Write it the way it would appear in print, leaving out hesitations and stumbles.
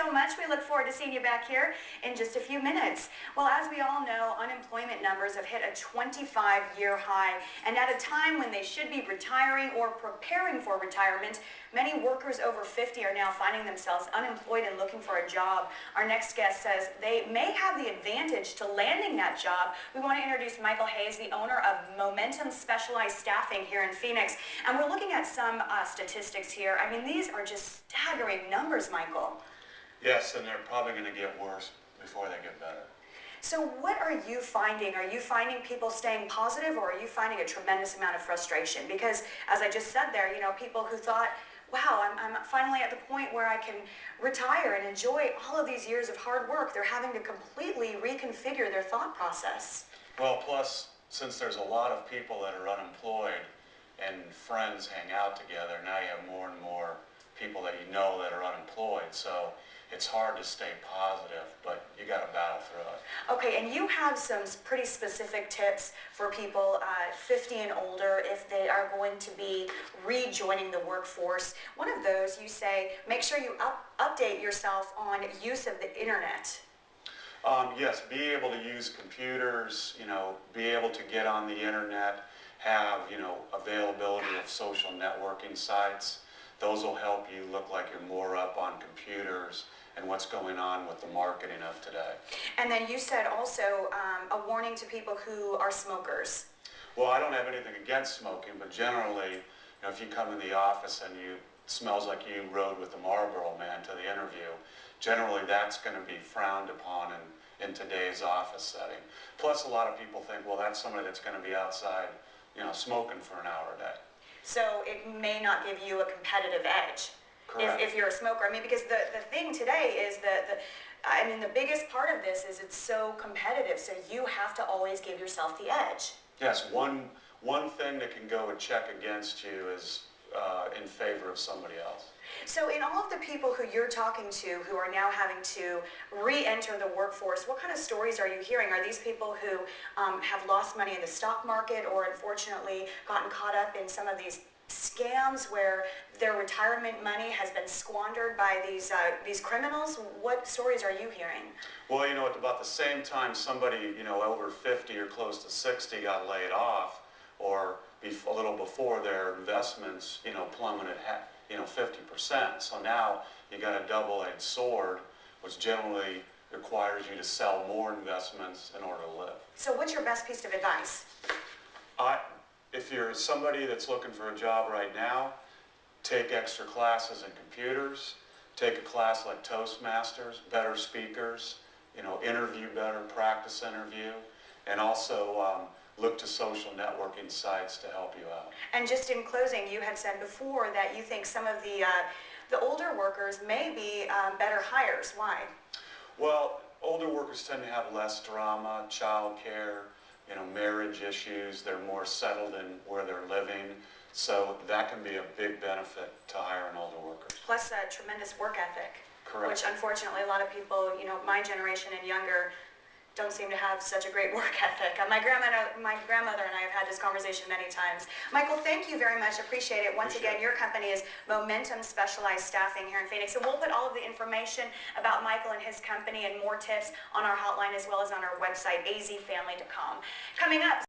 so much. We look forward to seeing you back here in just a few minutes. Well, as we all know, unemployment numbers have hit a 25-year high, and at a time when they should be retiring or preparing for retirement, many workers over 50 are now finding themselves unemployed and looking for a job. Our next guest says they may have the advantage to landing that job. We want to introduce Michael Hayes, the owner of Momentum Specialized Staffing here in Phoenix. And we're looking at some statistics here. I mean, these are just staggering numbers, Michael. Yes, and they're probably going to get worse before they get better. So what are you finding? Are you finding people staying positive, or are you finding a tremendous amount of frustration? Because as I just said there, you know, people who thought, wow, I'm finally at the point where I can retire and enjoy all of these years of hard work, they're having to completely reconfigure their thought process. Well, plus, since there's a lot of people that are unemployed and friends hang out together, now you have more and more people that you know that are unemployed, so it's hard to stay positive, but you got to battle through it. Okay, and you have some pretty specific tips for people 50 and older if they are going to be rejoining the workforce. One of those, you say, make sure you update yourself on use of the internet. Yes, be able to use computers, you know, be able to get on the internet, have, you know, availability of social networking sites. Those will help you look like you're more up on computers and what's going on with the marketing of today. And then you said also a warning to people who are smokers. Well, I don't have anything against smoking, but generally, you know, if you come in the office and it smells like you rode with the Marlboro Man to the interview, generally that's going to be frowned upon in today's office setting. Plus, a lot of people think, well, that's somebody that's going to be outside, you know, smoking for an hour a day. So it may not give you a competitive edge. If you're a smoker. I mean, because the thing today is I mean, the biggest part of this is it's so competitive, so you have to always give yourself the edge. Yes, one thing that can go a check against you is in favor of somebody else. So in all of the people who you're talking to who are now having to re-enter the workforce, what kind of stories are you hearing? Are these people who have lost money in the stock market or unfortunately gotten caught up in some of these scams where their retirement money has been squandered by these criminals? What stories are you hearing? Well, you know, at about the same time somebody, you know, over 50 or close to 60 got laid off, or a little before their investments, you know, plummeted, you know, 50%. So now you got a double-edged sword, which generally requires you to sell more investments in order to live. So what's your best piece of advice? If you're somebody that's looking for a job right now, take extra classes in computers, take a class like Toastmasters, better speakers, you know, interview better, practice interview, and also look to social networking sites to help you out. And just in closing, you had said before that you think some of the older workers may be better hires. Why? Well, older workers tend to have less drama, child care, you know, marriage issues. They're more settled in where they're living. So that can be a big benefit to hiring older workers. Plus a tremendous work ethic. Correct. Which unfortunately a lot of people, you know, my generation and younger don't seem to have such a great work ethic. My grandmother and I have had this conversation many times. Michael, thank you very much. Appreciate it. Once again, your company is Momentum Specialized Staffing here in Phoenix. So we'll put all of the information about Michael and his company and more tips on our hotline as well as on our website, azfamily.com. Coming up.